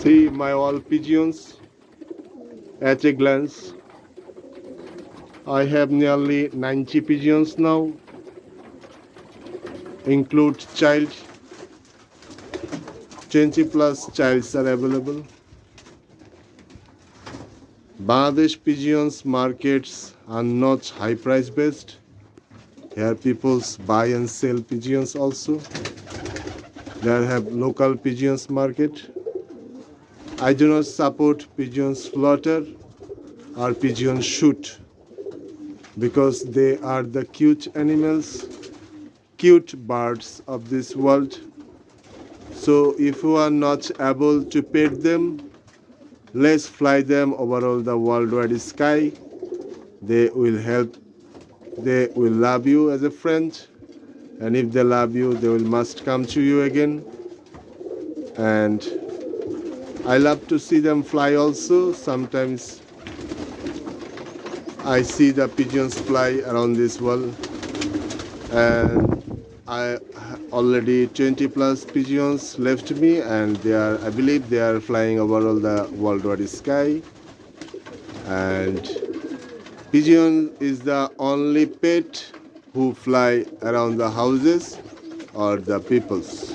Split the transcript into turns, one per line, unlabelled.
See my all pigeons at a glance. I have nearly 90 pigeons now, include child. 20 plus childs are available. Bangladesh pigeons markets are not high price based. Here people buy and sell pigeons also. There have local pigeons market. I do not support pigeon slaughter or pigeon shoot because they are the cute animals, cute birds of this world. So if you are not able to pet them, let's fly them over all the worldwide sky. They will help, they will love you as a friend, and if they love you, they will must come to you again. And I love to see them fly also. Sometimes I see the pigeons fly around this world, and I already 20 plus pigeons left me, and I believe they are flying over all the worldwide sky. And pigeon is the only pet who fly around the houses or the peoples.